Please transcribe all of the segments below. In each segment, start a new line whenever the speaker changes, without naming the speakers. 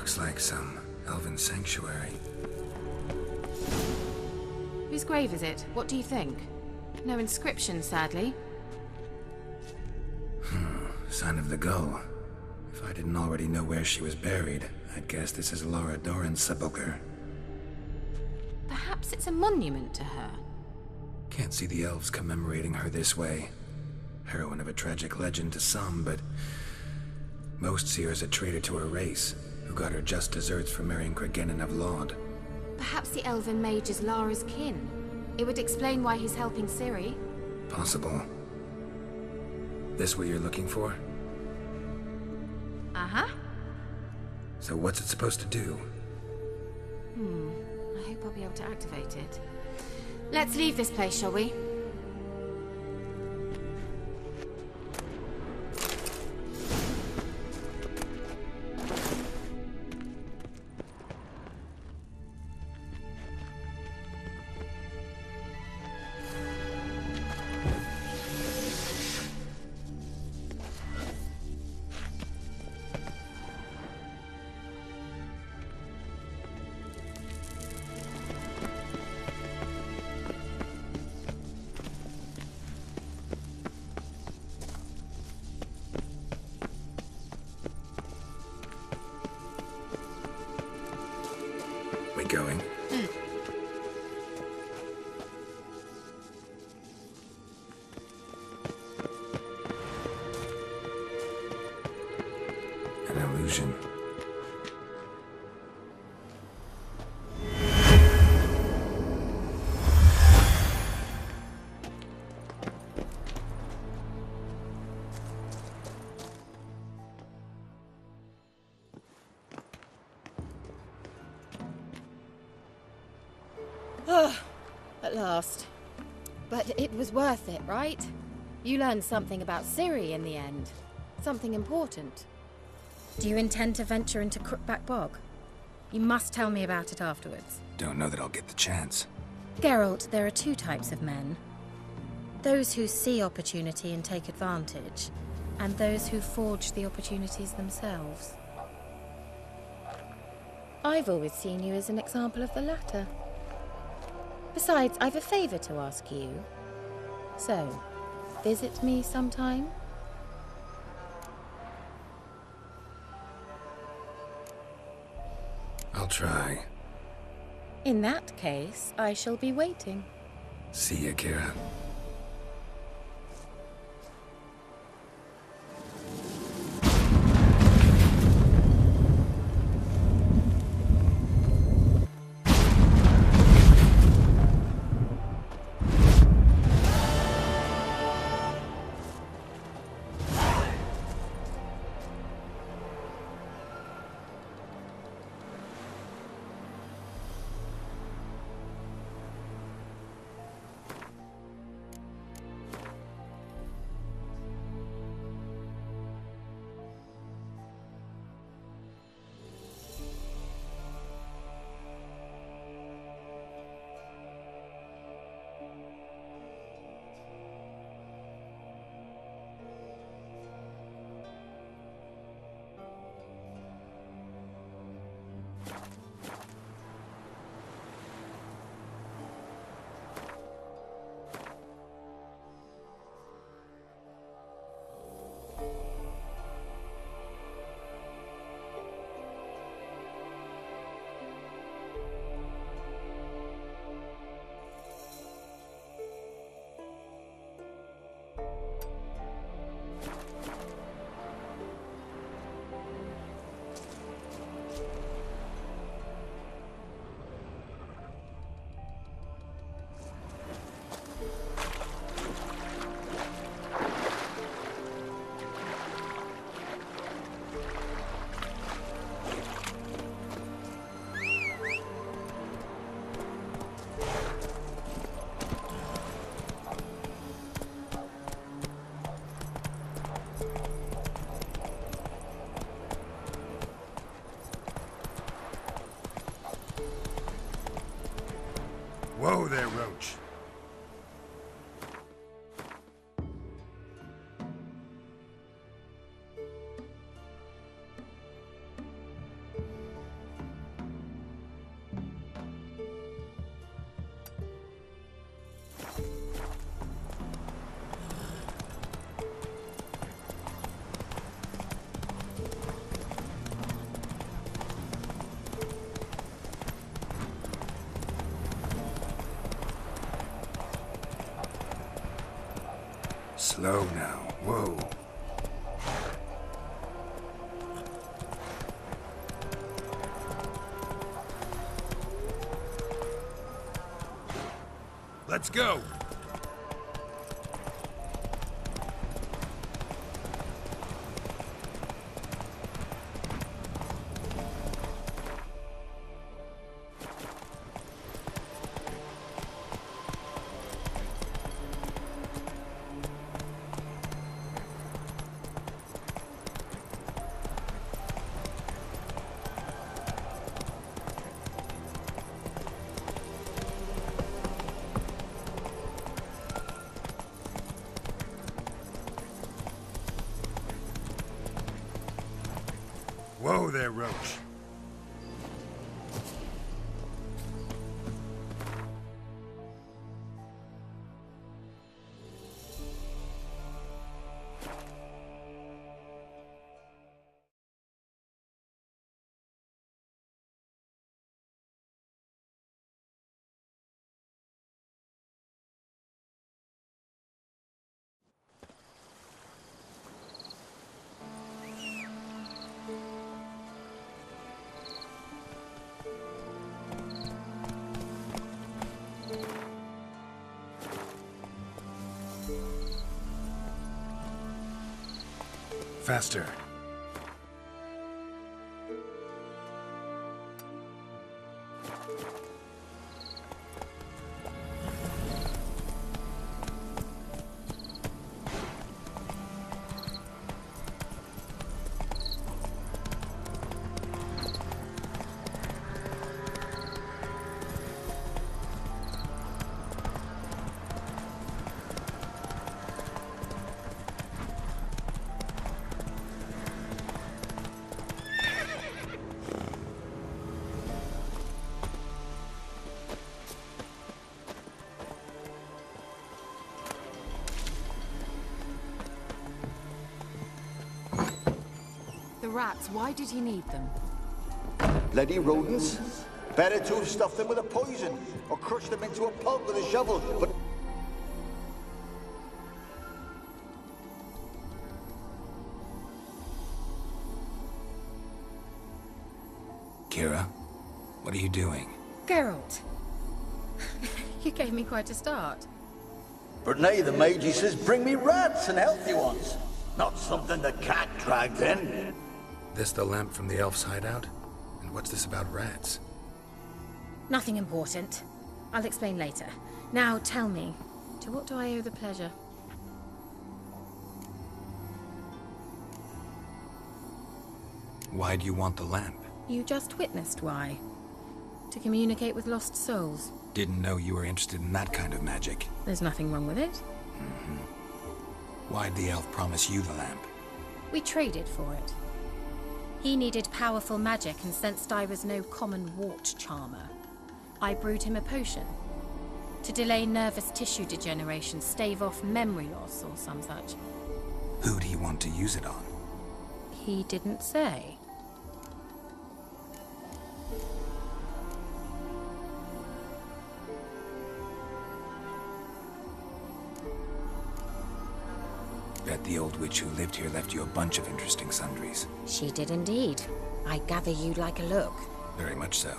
Looks like some elven sanctuary.
Whose grave is it? What do you think? No inscription, sadly.
Sign of the gull. If I didn't already know where she was buried, I'd guess this is Laura Doran's sepulcher.
Perhaps it's a monument to her.
Can't see the elves commemorating her this way. Heroine of a tragic legend to some, but most see her as a traitor to her race, who got her just desserts for marrying Cregennan of Laud.
Perhaps the elven mage is Lara's kin. It would explain why he's helping Ciri.
Possible. This what you're looking for?
Uh-huh.
So what's it supposed to do?
I hope I'll be able to activate it. Let's leave this place, shall we?
Going. An illusion.
At last. But it was worth it, right? You learned something about Ciri in the end. Something important. Do you intend to venture into Crookback Bog? You must tell me about it afterwards.
Don't know that I'll get the chance.
Geralt, there are two types of men. Those who see opportunity and take advantage, and those who forge the opportunities themselves. I've always seen you as an example of the latter. Besides, I've a favor to ask you. So, visit me sometime?
I'll try.
In that case, I shall be waiting.
See ya, Keira.
Whoa there, Roach.
Slow now. Whoa.
Let's go! Whoa there, Roach.
Faster.
The rats, why did he need them?
Bloody rodents. Better to have stuffed them with a poison, or crushed them into a pulp with a shovel, but...
Keira, what are you doing?
Geralt. You gave me quite a start.
But now the Magi says bring me rats and healthy ones. Not something the cat dragged in.
This the lamp from the elf's hideout? And what's this about rats?
Nothing important. I'll explain later. Now tell me, to what do I owe the pleasure?
Why do you want the lamp?
You just witnessed why. To communicate with lost souls.
Didn't know you were interested in that kind of magic.
There's nothing wrong with it.
Why'd the elf promise you the lamp?
We traded for it. He needed powerful magic and sensed I was no common wart charmer. I brewed him a potion. To delay nervous tissue degeneration, stave off memory loss or some such.
Who'd he want to use it on?
He didn't say.
Bet the old witch who lived here left you a bunch of interesting sundries.
She did indeed. I gather you'd like a look.
Very much so.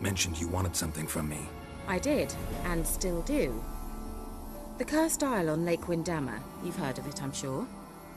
Mentioned you wanted something from me.
I did, and still do. The cursed isle on Lake Windammer. You've heard of it, I'm sure.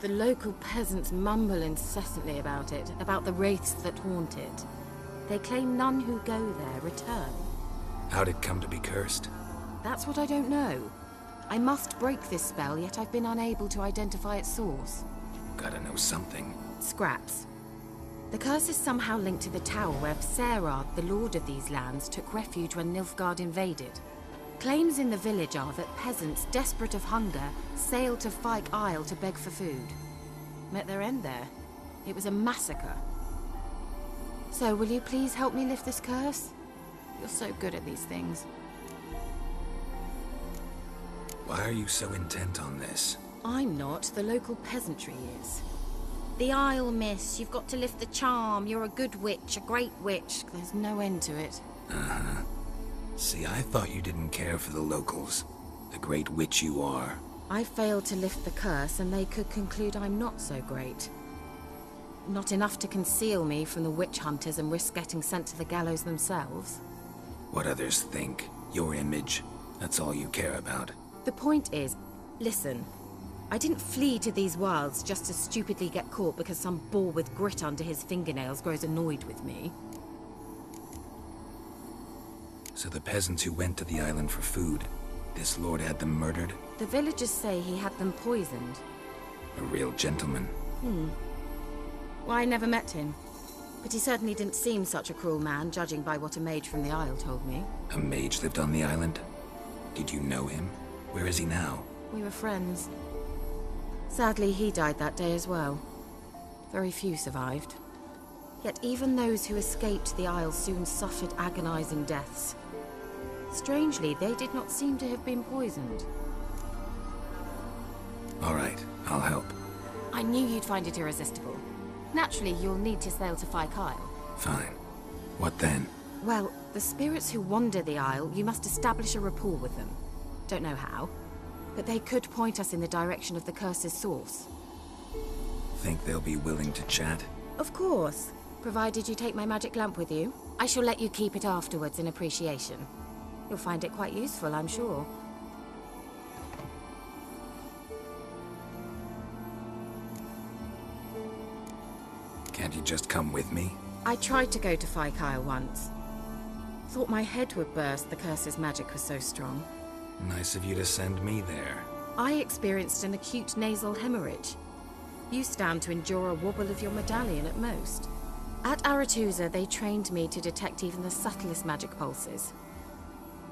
The local peasants mumble incessantly about it, about the wraiths that haunt it. They claim none who go there return.
How'd it come to be cursed?
That's what I don't know. I must break this spell, yet I've been unable to identify its source.
Gotta know something.
Scraps. The curse is somehow linked to the tower where Serad, the lord of these lands, took refuge when Nilfgaard invaded. Claims in the village are that peasants, desperate of hunger, sailed to Fyke Isle to beg for food. Met their end there. It was a massacre. So, will you please help me lift this curse? You're so good at these things.
Why are you so intent on this?
I'm not. The local peasantry is. The Isle, miss. You've got to lift the charm. You're a good witch, a great witch. There's no end to it.
Uh-huh. See, I thought you didn't care for the locals. The great witch you are.
I failed to lift the curse, and they could conclude I'm not so great. Not enough to conceal me from the witch hunters and risk getting sent to the gallows themselves.
What others think, your image, that's all you care about.
The point is, listen, I didn't flee to these wilds just to stupidly get caught because some boar with grit under his fingernails grows annoyed with me.
So the peasants who went to the island for food, this lord had them murdered?
The villagers say he had them poisoned.
A real gentleman.
Well, I never met him. But he certainly didn't seem such a cruel man, judging by what a mage from the Isle told me.
A mage lived on the island? Did you know him? Where is he now?
We were friends. Sadly, he died that day as well. Very few survived. Yet even those who escaped the Isle soon suffered agonizing deaths. Strangely, they did not seem to have been poisoned.
All right, I'll help.
I knew you'd find it irresistible. Naturally, you'll need to sail to Fyke Isle.
Fine. What then?
Well, the spirits who wander the Isle, you must establish a rapport with them. Don't know how, but they could point us in the direction of the curse's source.
Think they'll be willing to chat?
Of course, provided you take my magic lamp with you. I shall let you keep it afterwards in appreciation. You'll find it quite useful, I'm sure.
Can't you just come with me?
I tried to go to Fyke Isle once. Thought my head would burst, the curse's magic was so strong.
Nice of you to send me there.
I experienced an acute nasal hemorrhage. You stand to endure a wobble of your medallion at most. At Aretusa, they trained me to detect even the subtlest magic pulses.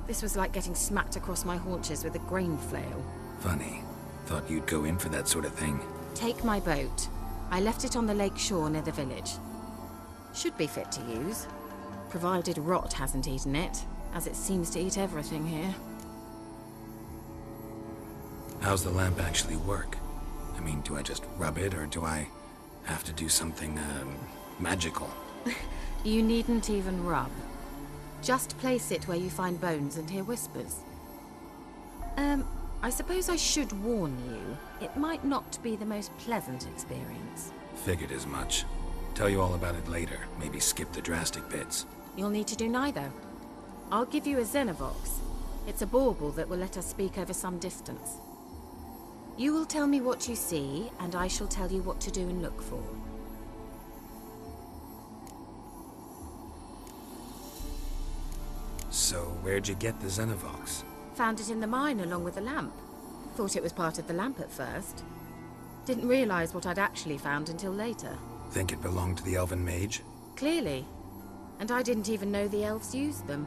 This was like getting smacked across my haunches with a grain flail.
Funny. Thought you'd go in for that sort of thing.
Take my boat. I left it on the lake shore near the village. Should be fit to use, provided rot hasn't eaten it, as it seems to eat everything here.
How's the lamp actually work? I mean, do I just rub it, or do I have to do something, magical?
You needn't even rub. Just place it where you find bones and hear whispers. I suppose I should warn you, it might not be the most pleasant experience.
Figured as much. Tell you all about it later, maybe skip the drastic bits.
You'll need to do neither. I'll give you a Xenovox. It's a bauble that will let us speak over some distance. You will tell me what you see, and I shall tell you what to do and look for.
So, where'd you get the Xenovox?
Found it in the mine along with the lamp. Thought it was part of the lamp at first. Didn't realize what I'd actually found until later.
Think it belonged to the elven mage?
Clearly. And I didn't even know the elves used them.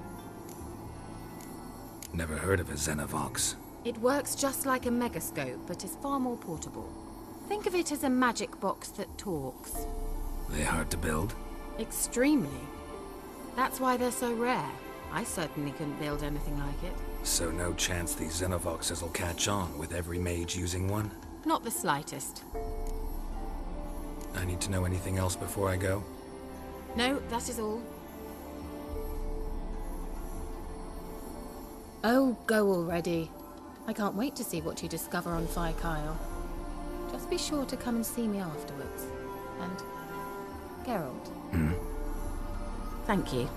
Never heard of a Xenovox.
It works just like a megascope, but is far more portable. Think of it as a magic box that talks.
They hard to build?
Extremely. That's why they're so rare. I certainly couldn't build anything like it.
So no chance these Xenovoxes will catch on with every mage using one?
Not the slightest.
I need to know anything else before I go?
No, that is all. Oh, go already. I can't wait to see what you discover on Fyke Isle. Just be sure to come and see me afterwards. And Geralt.
Hmm?
Thank you.